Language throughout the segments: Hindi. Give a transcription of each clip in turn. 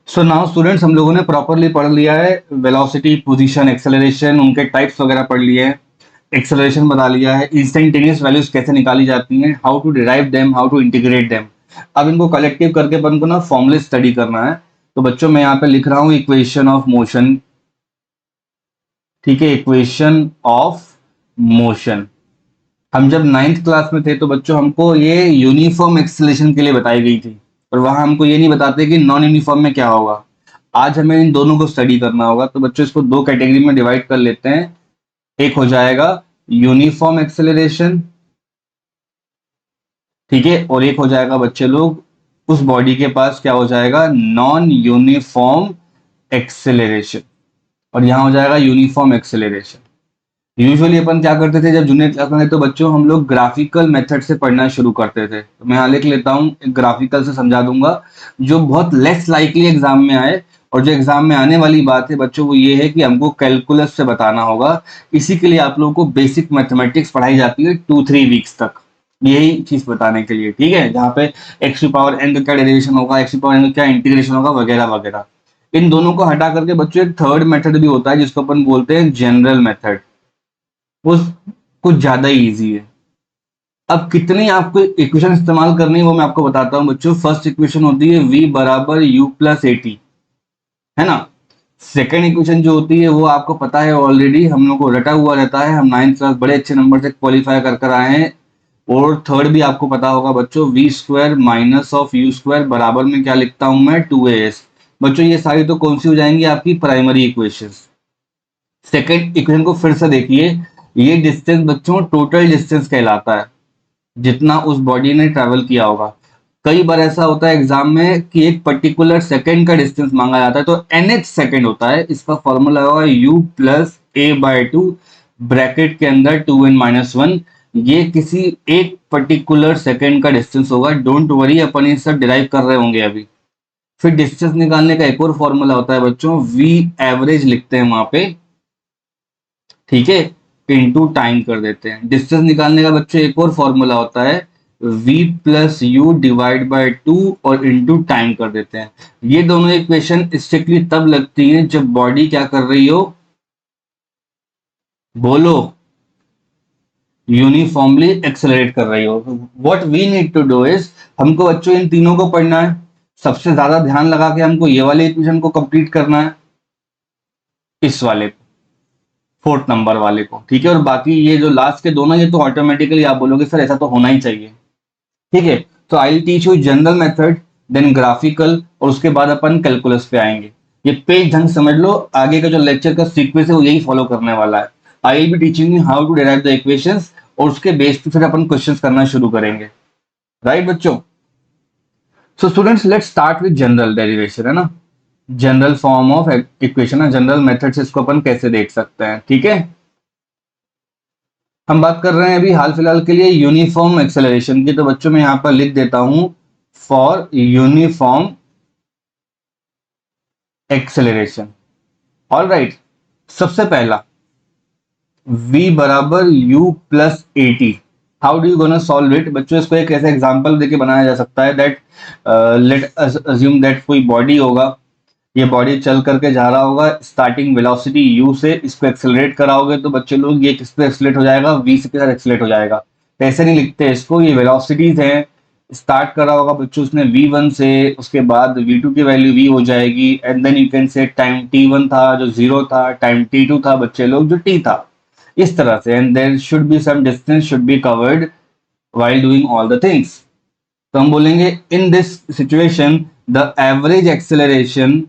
सो नाउ स्टूडेंट्स, हम लोगों ने प्रॉपरली पढ़ लिया है वेलोसिटी, पोजीशन, एक्सेलरेशन, उनके टाइप्स वगैरह पढ़ लिए हैं। एक्सेलरेशन बता लिया है, इंस्टेंटेनियस वैल्यूज कैसे निकाली जाती हैं, how to derive them, how to integrate them. अब इनको कलेक्टिव करके अपन को ना फॉर्मूले स्टडी करना है। तो बच्चों मैं यहाँ पे लिख रहा हूँ इक्वेशन ऑफ मोशन। ठीक है, इक्वेशन ऑफ मोशन। हम जब नाइन्थ क्लास में थे तो बच्चों हमको ये यूनिफॉर्म एक्सेलरेशन के लिए बताई गई थी, और वहां हमको ये नहीं बताते कि नॉन यूनिफॉर्म में क्या होगा। आज हमें इन दोनों को स्टडी करना होगा, तो बच्चों इसको दो कैटेगरी में डिवाइड कर लेते हैं। एक हो जाएगा यूनिफॉर्म एक्सेलरेशन, ठीक है, और एक हो जाएगा बच्चे लोग उस बॉडी के पास क्या हो जाएगा, नॉन यूनिफॉर्म एक्सेलरेशन, और यहां हो जाएगा यूनिफॉर्म एक्सेलरेशन। यूजुअली अपन क्या करते थे जब जूनियर क्लास में थे, तो बच्चों हम लोग ग्राफिकल मेथड से पढ़ना शुरू करते थे। तो मैं यहाँ लिख लेता हूँ, ग्राफिकल से समझा दूंगा जो बहुत लेस लाइकली एग्जाम में आए। और जो एग्जाम में आने वाली बात है बच्चों वो ये है कि हमको कैलकुलस से बताना होगा। इसी के लिए आप लोगों को बेसिक मैथमेटिक्स पढ़ाई जाती है 2-3 वीक्स तक, यही चीज बताने के लिए, ठीक है, जहाँ पे एक्स टू पावर एन का क्या डेरिवेशन होगा, एक्स टू पावर एन का क्या इंटीग्रेशन होगा, वगैरह वगैरह। इन दोनों को हटा करके बच्चों एक थर्ड मेथड भी होता है जिसको अपन बोलते हैं जनरल मेथड। वो कुछ ज्यादा ही इजी है। अब कितनी आपको इक्वेशन इस्तेमाल करनी है वो मैं आपको बताता हूँ बच्चों। फर्स्ट इक्वेशन होती है v बराबर u प्लस ए टी, है ना। सेकेंड इक्वेशन जो होती है वो आपको पता है ऑलरेडी, हम लोग को रटा हुआ रहता है, हम नाइन्थ क्लास बड़े अच्छे नंबर से क्वालिफाई कर कर आए हैं। और थर्ड भी आपको पता होगा बच्चों, V square minus of U square बराबर में क्या लिखता हूं मैं, 2as। बच्चों ये सारी तो कौन सी हो जाएंगी, आपकी प्राइमरी इक्वेशंस। सेकेंड इक्वेशन को फिर से देखिए, ये डिस्टेंस बच्चों टोटल डिस्टेंस कहलाता है, जितना उस बॉडी ने ट्रेवल किया होगा। कई बार ऐसा होता है एग्जाम में कि एक पर्टिकुलर सेकंड का डिस्टेंस मांगा जाता है, तो nth सेकंड होता है, इसका फॉर्मूला होगा u plus A by two, bracket के अंदर 2n-1। ये किसी एक पर्टिकुलर सेकंड का डिस्टेंस होगा, डोंट वरी, अपन ये सब डिराइव कर रहे होंगे अभी। फिर डिस्टेंस निकालने का एक और फॉर्मूला होता है बच्चों, v एवरेज लिखते हैं वहां पे, ठीक है, इनटू टाइम कर देते हैं। डिस्टेंस निकालने का बच्चों एक और फॉर्मूला होता है, v plus you divide by 2 और इनटू टाइम कर देते हैं। ये दोनों इक्वेशन स्ट्रिक्टली तब लगती हैं जब बॉडी क्या कर रही हो, बोलो, यूनिफॉर्मली एक्सेलरेट कर रही हो। What we need to do is, हमको बच्चों इन तीनों को पढ़ना है। सबसे ज्यादा ध्यान लगा के हमको ये वाले इक्वेशन को कंप्लीट करना है, इस वाले को, फोर्थ नंबर वाले को, ठीक है। और बाकी ये जो लास्ट के दोनों, ये तो ऑटोमेटिकली आप बोलोगे सर ऐसा तो होना ही चाहिए, ठीक है। तो I teach you general method, then graphical, और उसके बाद अपन कैलकुलस पे आएंगे। ये पेज ढंग समझ लो, आगे का जो लेक्चर का सीक्वेंस है वो यही फॉलो करने वाला है। I will be teaching you how to derive the equations, और उसके बेस पे फिर अपन क्वेश्चंस करना शुरू करेंगे, राइट बच्चों। So students let's start with general derivation, है ना, जनरल फॉर्म ऑफ इक्वेशन है, जनरल मेथड से इसको अपन कैसे देख सकते हैं, ठीक है। हम बात कर रहे हैं अभी हाल फिलहाल के लिए यूनिफॉर्म एक्सेलरेशन की, तो बच्चों मैं यहां पर लिख देता हूं for uniform acceleration. All right, सबसे पहला v बराबर u plus A T. How do you gonna solve it बच्चों, इसको एक ऐसे एग्जांपल देके बनाया जा सकता है that, let us assume that कोई बॉडी होगा, ये बॉडी चल करके जा रहा होगा, स्टार्टिंग वेलोसिटी u से, इसको एक्सेलरेट कराओगे तो बच्चे लोग ये किस पे एक्सेलरेट हो जाएगा, v से के साथ एक्सेलरेट हो जाएगा। तो ऐसे नहीं लिखते इसको, ये वेलोसिटीज हैं। स्टार्ट करा होगा बच्चों उसने v1 से, उसके बाद v2 की वैल्यू v हो जाएगी, and then you can say time t1 था जो 0 था, टाइम t2 था बच्चे लोग जो t था, इस तरह से। And there should be some distance should be covered while doing all the things। तो हम बोलेंगे in this situation the average acceleration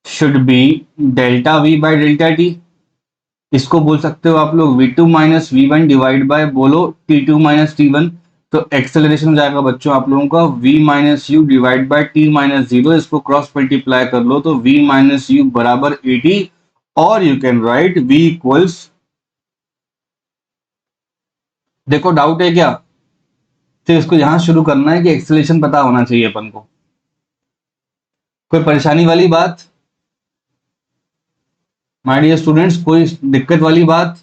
should be delta v by delta T. इसको बोल सकते हो आप लोग v2 minus v1 divide by, बोलो, t2 माइनस t1। तो एक्सेलरेशन हो जाएगा बच्चों आप लोगों का v minus U divide bye t minus 0। इसको क्रॉस मल्टीप्लाई कर लो तो v माइनस यू बराबर ए टी, और you can write v equals, देखो डाउट है क्या, तो इसको यहां शुरू करना है कि एक्सेलरेशन पता होना चाहिए अपन को। कोई परेशानी वाली बात माय डियर स्टूडेंट्स, कोई दिक्कत वाली बात।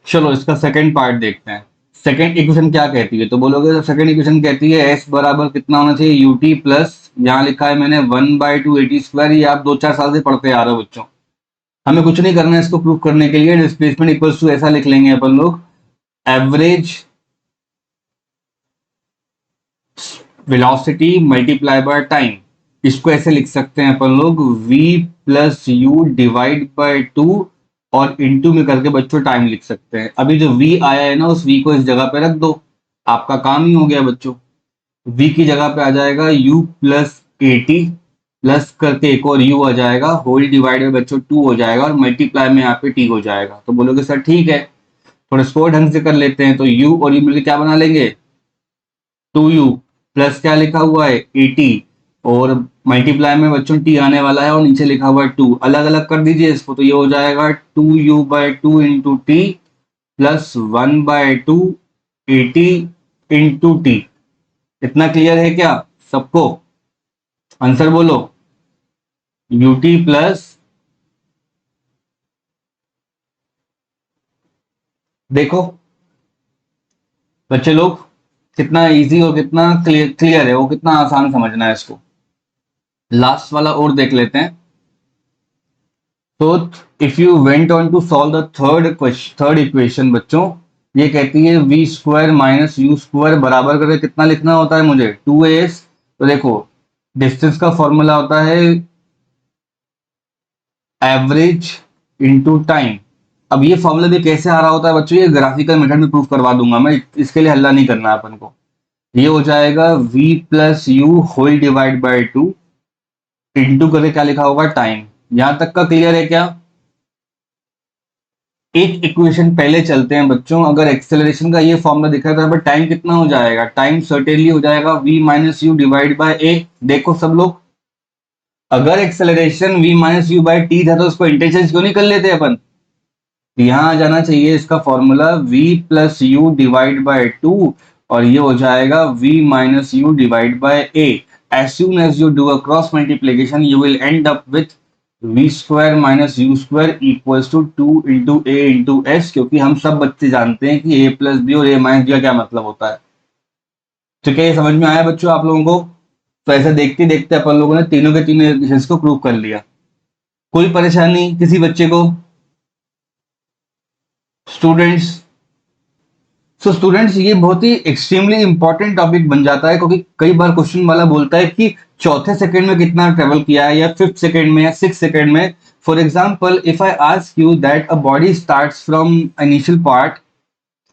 चलो इसका सेकंड पार्ट देखते हैं। सेकेंड इक्वेशन क्या कहती है, तो बोलोगे सेकेंड इक्वेशन कहती है एस बराबर कितना होना चाहिए, यूटी प्लस, यहाँ लिखा है मैंने 1/2 एटी स्क्वायर। ये आप 2-4 साल से पढ़ते आ रहे हो बच्चों, हमें कुछ नहीं करना है इसको प्रूव करने के लिए। डिस्प्लेसमेंट इक्वल्स टू ऐसा लिख लेंगे अपन लोग, average velocity multiply by time. इसको ऐसे लिख सकते हैं अपन लोग, v plus you divide by 2 और इंटू में करके बच्चों टाइम लिख सकते हैं। अभी जो v आया है ना, उस v को इस जगह पे रख दो, आपका काम ही हो गया बच्चों। v की जगह पे आ जाएगा u प्लस एटी प्लस करके एक और u आ जाएगा, होल डिवाइड में बच्चों 2 हो जाएगा और मल्टीप्लाई में यहाँ पे t हो जाएगा। तो बोलोगे सर ठीक है, थोड़ा स्कोर ढंग से कर लेते हैं। तो u और u मिलकर क्या बना लेंगे, 2u प्लस क्या लिखा हुआ है 80 और मल्टीप्लाई में बच्चों t आने वाला है और नीचे लिखा हुआ है 2। अलग अलग कर दीजिए इसको, तो ये हो जाएगा 2u/2 into T plus 1/2 80 into T. इतना क्लियर है क्या सबको, आंसर बोलो। ut प्लस, देखो बच्चे लोग कितना इजी और कितना क्लियर है, वो कितना आसान समझना है इसको। लास्ट वाला और देख लेते हैं। तो if you went on to solve the third equation बच्चों, ये कहती है V square minus U square बराबर करके कितना लिखना होता है मुझे, 2as। तो देखो डिस्टेंस का फॉर्मूला होता है एवरेज इंटू टाइम। अब ये फॉर्मूला भी कैसे आ रहा होता है बच्चों, ये ग्राफिकल मेथड में प्रूफ करवा दूंगा मैं, इसके लिए हल्ला नहीं करना है अपन को। ये हो जाएगा v plus U whole divide by 2 into करके क्या लिखा होगा टाइम। यहां तक का क्लियर है क्या। एक इक्वेशन पहले चलते हैं बच्चों, अगर एक्सेलरेशन का ये फॉर्मूला दिखा है तो यहाँ पर टाइम कितना हो जाएगा, टाइम सर्टेनली हो जाएगा v minus U divide by a। देखो सब लोग, अगर acceleration v minus U by T था तो उसको इंटरचेंज क्यों नहीं कर लेते अपन। यहां आ जाना चाहिए इसका formula v plus you divide by 2 और ये हो जाएगा v minus U divide by a। as soon as you do a cross multiplication you will end up with v square minus u square equals to 2 into a into s, क्योंकि हम सब बच्चे जानते हैं कि a प्लस बी और a माइनस बी का क्या मतलब होता है। ठीक है, ये समझ में आया बच्चों आप लोगों को। तो ऐसे देखते देखते अपन लोगों ने तीनों के तीनों इक्वेशंस को प्रूव कर लिया। कोई परेशानी किसी बच्चे को, स्टूडेंट्स। सो स्टूडेंट्स ये बहुत ही एक्सट्रीमली इंपॉर्टेंट टॉपिक बन जाता है, क्योंकि कई बार क्वेश्चन वाला बोलता है कि चौथे सेकंड में कितना ट्रेवल किया है या फिफ्थ सेकंड में या सिक्स सेकंड में। For example if I ask you that a body starts from initial part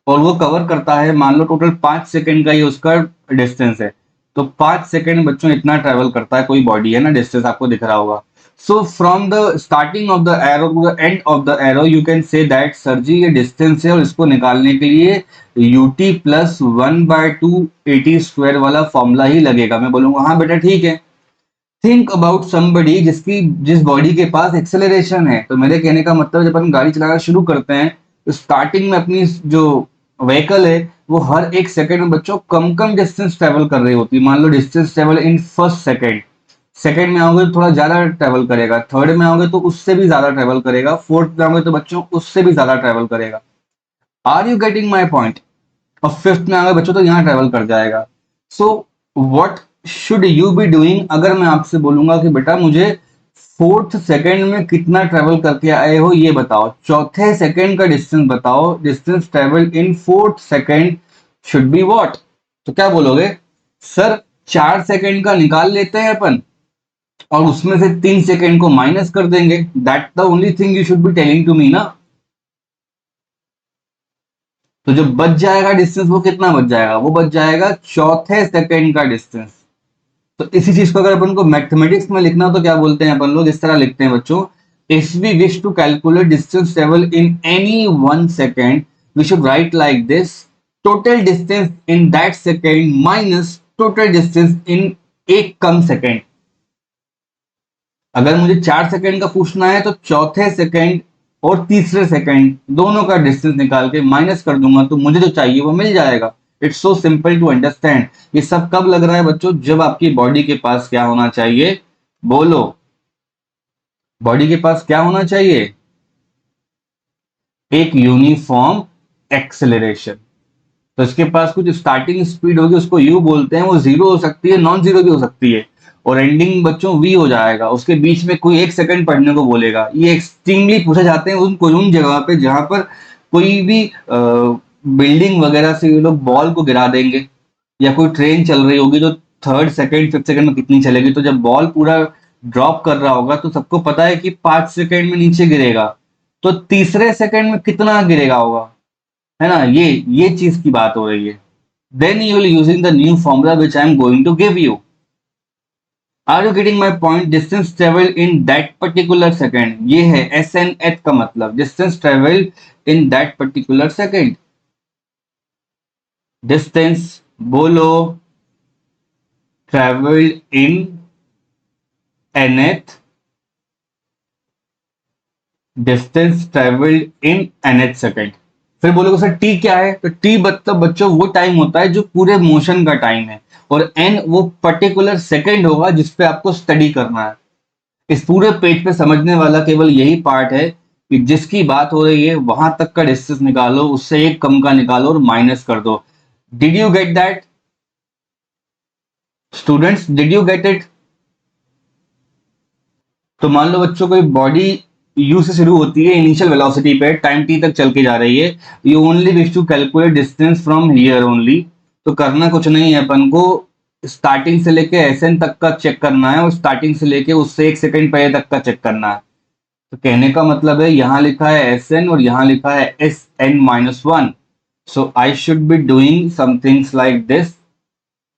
और वो कवर करता है, मान लो टोटल 5 सेकंड का ये उसका डिस्टेंस है, तो 5 सेकंड बच्चों इतना ट्रेवल करता है कोई बॉडी है ना, डिस्टेंस आपको दिख रहा होगा। So from the starting of the arrow to the end of the arrow you can say that sir जी ये डिस्टेंस है और इसको निकालने के लिए यूटी प्लस 1/2 एटी स्क्वायर वाला फॉर्मूला ही लगेगा। मैं बोलूंगा हाँ बेटा ठीक है। थिंक अबाउट समबडी जिस बॉडी के पास एक्सेलरेशन है। तो मेरे कहने का मतलब जब अपन गाड़ी चलाना शुरू करते हैं तो स्टार्टिंग में अपनी जो व्हीकल है वो हर एक सेकंड में बच्चों कम कम डिस्टेंस ट्रेवल कर रही होती है। मान लो distance travel in first second, second में आओगे तो थोड़ा ज्यादा ट्रेवल करेगा, थर्ड में आओगे तो उससे भी ज्यादा ट्रेवल करेगा, फोर्थ में आओगे तो बच्चों उससे भी ज्यादा ट्रेवल करेगा। Are you getting my point. और फिफ्थ में आगे बच्चों तो यहाँ ट्रेवल कर जाएगा। So what should you be doing, अगर मैं आपसे बोलूंगा कि बेटा मुझे फोर्थ सेकंड में कितना ट्रेवल करके आए हो ये बताओ, चौथे सेकंड का डिस्टेंस बताओ, distance travel in fourth second should be what. तो क्या बोलोगे सर 4 सेकंड का निकाल लेते हैं अपन और उसमें से 3 सेकंड को माइनस कर देंगे, that the only thing you should be telling to me ना। तो जो बच जाएगा डिस्टेंस वो कितना बच जाएगा, वो बच जाएगा चौथे सेकंड का डिस्टेंस। तो इसी चीज को अगर अपन को मैथमेटिक्स में लिखना हो तो क्या बोलते हैं अपन लोग, इस तरह लिखते हैं बच्चों, if we wish to calculate distance travel in any 1 second we should write like this, total distance in that second minus total distance in एक कम सेकंड। अगर मुझे 4 सेकंड का पूछना है तो चौथे सेकंड और तीसरे सेकंड दोनों का डिस्टेंस निकाल के माइनस कर दूंगा तो मुझे जो चाहिए वो मिल जाएगा। It's so simple to understand. ये सब कब लग रहा है बच्चों, जब आपकी बॉडी के पास क्या होना चाहिए, बोलो बॉडी के पास क्या होना चाहिए, एक यूनिफॉर्म एक्सेलरेशन। तो इसके पास कुछ स्टार्टिंग स्पीड होगी, उसको यू बोलते हैं, वो जीरो हो सकती है, नॉन जीरो भी हो सकती है, और एंडिंग बच्चों वी हो जाएगा। उसके बीच में कोई 1 सेकंड पढ़ने को बोलेगा। ये एक्सट्रीमली पूछे जाते हैं उन जगह पे जहां पर कोई भी बिल्डिंग वगैरह से ये लोग बॉल को गिरा देंगे, या कोई ट्रेन चल रही होगी जो थर्ड सेकंड फिफ्थ सेकंड में कितनी चलेगी, तो जब बॉल पूरा ड्रॉप कर रहा होगा तो सबको पता है कि 5 सेकंड में नीचे गिरेगा, तो तीसरे सेकंड में कितना गिरेगा होगा, है ना। ये चीज की बात हो रही है। Then you will using the new formula which I am going to give you. Are you getting my point? Distance travel in that particular second, ये है एस एन एच का मतलब, distance travel in that particular second. Distance बोलो, travelled in nth, distance travelled in nth second. फिर बोलोगे सर टी क्या है? तो टी मतलब बच्चों वो टाइम होता है जो पूरे मोशन का टाइम है, और एन वो पर्टिकुलर सेकेंड होगा जिसपे आपको स्टडी करना है। इस पूरे पेज पे समझने वाला केवल यही पार्ट है कि जिसकी बात हो रही है वहां तक का डिस्टेंस निकालो, उससे एक कम का निकालो और माइनस कर दो। Did you get that students? Did you get it? तो मान लो बच्चों कोई बॉडी यू से शुरू होती है इनिशियल वेलोसिटी पे, टाइम टी तक चल के जा रही है, you only wish to calculate distance from here only. तो करना कुछ नहीं है अपन को, स्टार्टिंग से लेके एस एन तक का चेक करना है, और स्टार्टिंग से लेके उससे 1 सेकंड पहले तक का चेक करना है। तो कहने का मतलब है यहाँ लिखा है एस एन और यहाँ लिखा है S N minus one, so I should be doing somethings like this.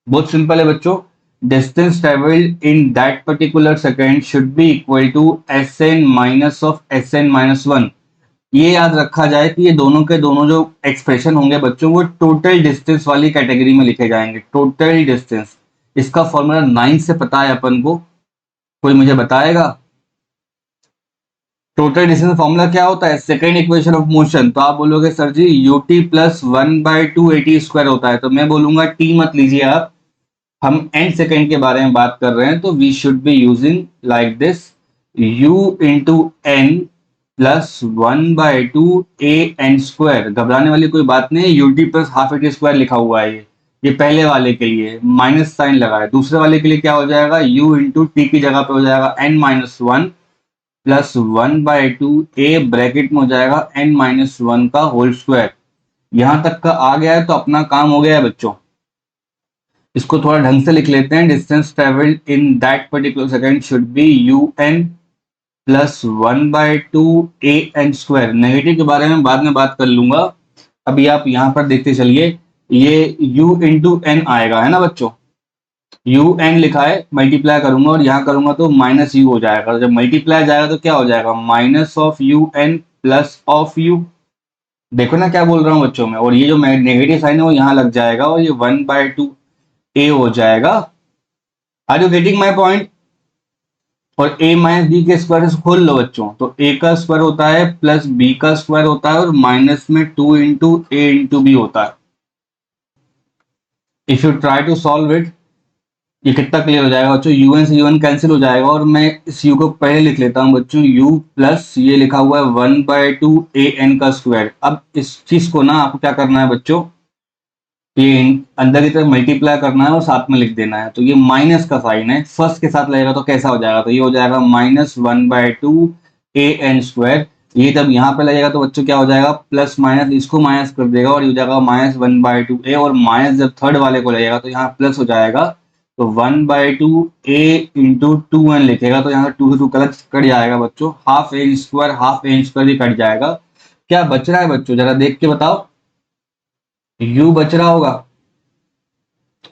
बहुत सिंपल है बच्चों, distance travelled in that particular second should be equal to S N minus of S N minus one. ये याद रखा जाए कि ये दोनों के दोनों जो एक्सप्रेशन होंगे बच्चों वो टोटल डिस्टेंस वाली कैटेगरी में लिखे जाएंगे। टोटल डिस्टेंस, इसका फॉर्मूला 9 से पता है अपन को, कोई मुझे बताएगा? टोटल डिस्टेंस फॉर्मूला क्या होता है? Second equation of motion. तो आप बोलोगे sir ji U T plus 1/2 AT square होता है, तो मैं बोलूंगा टी मत लीजिए आप, हम एंड सेकेंड के बारे में बात कर रहे हैं, तो we should be using like this, u into N plus 1/2 A N square. घबराने वाली कोई बात नहीं, U T plus half A T square लिखा हुआ है, ये पहले वाले के लिए माइनस साइन लगा है, दूसरे वाले के लिए क्या हो जाएगा, u इंटू टी की जगह पे हो जाएगा n minus one plus 1/2 A bracket में हो जाएगा n माइनस वन का होल स्क्वायर। यहां तक का आ गया है तो अपना काम हो गया है बच्चों। इसको थोड़ा ढंग से लिख लेते हैं, distance travelled in that particular second should be U N plus 1/2 A N square. Negative के बारे में बाद में बात कर लूंगा, अभी आप यहां पर देखते चलिए, ये u इंटू एन आएगा, है ना बच्चों, यू एन लिखा है, मल्टीप्लाई करूंगा और यहाँ करूंगा तो माइनस यू हो जाएगा, जब मल्टीप्लाई जाएगा तो क्या हो जाएगा, minus of U N plus of U. देखो ना क्या बोल रहा हूँ बच्चों में, और ये जो नेगेटिव साइन है वो यहाँ लग जाएगा और ये 1/2 ए हो जाएगा। Are you getting my point? और a माइनस बी के स्क्वायर से खोल लो बच्चों, तो a का स्क्वायर होता है प्लस b का स्क्वायर होता है और माइनस में 2 इंटू ए इंटू बी होता है। If you try to solve it, ये कितना क्लियर हो जाएगा बच्चों, un से un कैंसिल हो जाएगा, और मैं इस u को पहले लिख लेता हूं बच्चों, u प्लस ये लिखा हुआ है 1/2 ए एन का स्क्वायर। अब इस चीज को ना आपको क्या करना है बच्चों, ये अंदर की तरफ मल्टीप्लाई करना है और साथ में लिख देना है। तो ये माइनस का साइन है, फर्स्ट के साथ लगेगा तो कैसा हो जाएगा, तो ये हो जाएगा माइनस 1/2 ए एन स्क्वायर। ये जब यहाँ पे लगेगा तो बच्चों क्या हो जाएगा, प्लस माइनस इसको माइनस कर देगा और ये हो जाएगा माइनस 1/2 ए, और माइनस जब थर्ड वाले को लगेगा तो यहाँ प्लस हो जाएगा, तो 1/2 ए इंटू 2n लिखेगा, तो यहाँ 2 से 2 कट जाएगा बच्चों, हाफ एन स्क्वायर भी कट जाएगा। क्या बच रहा है बच्चों, जरा देख के बताओ, u बच रहा होगा,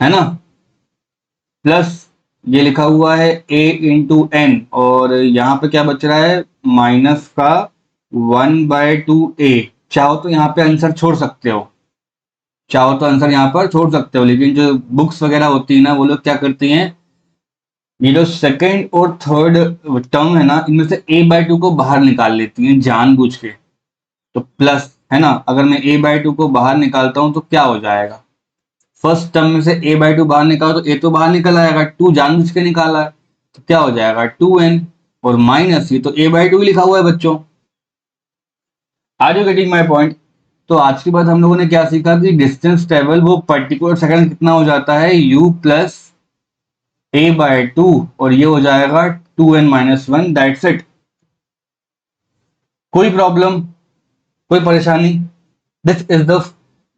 है ना, प्लस ये लिखा हुआ है a इंटू एन, और यहाँ पे क्या बच रहा है, माइनस का 1/2 ए। चाहो तो यहाँ पे आंसर छोड़ सकते हो, चाहो तो आंसर यहाँ पर छोड़ सकते हो, लेकिन जो बुक्स वगैरह होती है ना वो लोग क्या करती हैं, ये जो सेकंड और थर्ड टर्म है ना इनमें से a/2 को बाहर निकाल लेती हैं जानबूझ के। तो प्लस, है ना, अगर मैं a/2 को बाहर निकालता हूं तो क्या हो जाएगा, फर्स्ट टर्म में से a/2 बाहर निकालो तो a तो बाहर निकल आएगा, 2 जानबूझ के निकाला है तो क्या हो जाएगा 2n, और माइनस ये तो a/2 लिखा हुआ है बच्चों। Are you getting my point? तो आज के बाद हम लोगों ने क्या सीखा कि डिस्टेंस ट्रेवल वो पर्टिकुलर सेकंड कितना हो जाता है u प्लस a बाय 2 और ये हो जाएगा 2n-1 दैट्स इट। कोई प्रॉब्लम, कोई परेशानी? This is the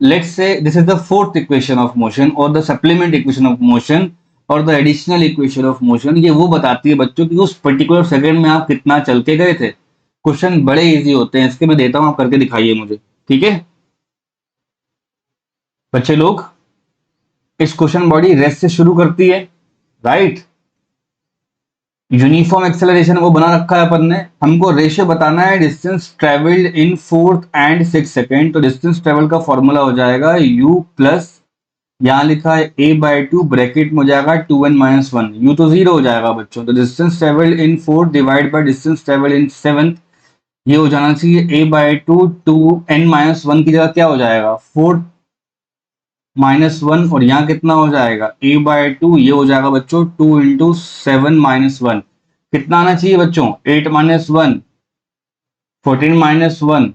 let's say this is the fourth equation of motion और the supplement equation of motion और the additional equation of motion. ये वो बताती है बच्चों कि उस पर्टिकुलर सेकंड में आप कितना चल के गए थे। क्वेश्चन बड़े इजी होते हैं, इसके मैं देता हूं, आप करके दिखाइए मुझे, ठीक है बच्चे लोग। इस क्वेश्चन बॉडी रेस्ट से शुरू करती है, राइट। यूनिफॉर्म एक्सेलरेशन वो बना रखा है अपन ने, हमको रेशियो बताना है distance travelled in 4th and 6th second. तो डिस्टेंस ट्रेवल का फॉर्मूला हो जाएगा u प्लस, यहाँ लिखा है a बाय 2 ब्रैकेट में हो जाएगा 2n-1, u तो 0 हो जाएगा बच्चों। तो distance travelled in 4 divide by distance travelled इन 7, ये हो जाना चाहिए a बाय 2 2n-1 की जगह क्या हो जाएगा 4 -1 और यहाँ कितना हो जाएगा a बाय 2, ये हो जाएगा बच्चों 2 इंटू 7-1, कितना आना चाहिए बच्चों 8-1 14-1,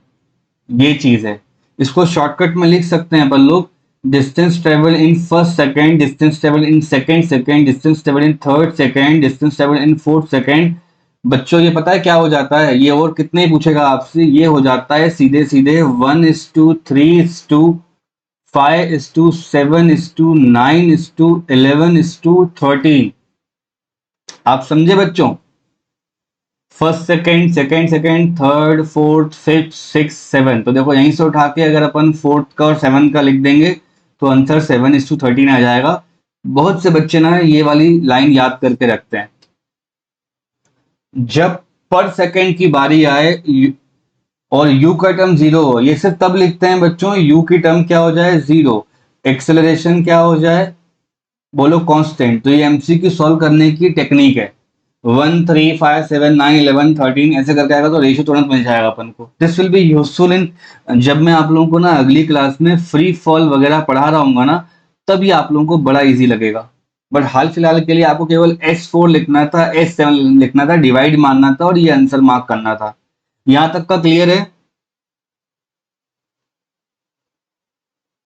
ये चीज है। इसको शॉर्टकट में लिख सकते हैं अपन लोग, distance travel in first second, distance travel in second second, distance travel in third second, distance travel in fourth second. बच्चों ये पता है क्या हो जाता है, ये और कितने पूछेगा आपसे, ये हो जाता है सीधे सीधे 1:3:5:7:9:11:13। आप समझे बच्चों? First second, second second, third, fourth, fifth, six, seven. तो देखो यहीं से उठा के अगर अपन फोर्थ का और सेवन का लिख देंगे तो आंसर 7:13 आ जाएगा। बहुत से बच्चे ना ये वाली लाइन याद करके रखते हैं। जब पर सेकेंड की बारी आए और u का टर्म 0 हो, ये सिर्फ तब लिखते हैं बच्चों u की टर्म क्या हो जाए 0, एक्सेलरेशन क्या हो जाए बोलो कांस्टेंट। तो ये एमसीक्यू सॉल्व करने की टेक्निक है। 1 3 5 7 9 11 13 ऐसे करके आएगा तो रेशियो तुरंत मिल जाएगा अपन को। This will be useful in, जब मैं आप लोगों को ना अगली क्लास में फ्री फॉल वगैरह पढ़ा रहा हूँ ना, तब ये आप लोगों को बड़ा इजी लगेगा। बट हाल फिलहाल के लिए आपको केवल S4 लिखना था, S7 लिखना था, डिवाइड मारना था और ये आंसर मार्क करना था। यहाँ तक का क्लियर है?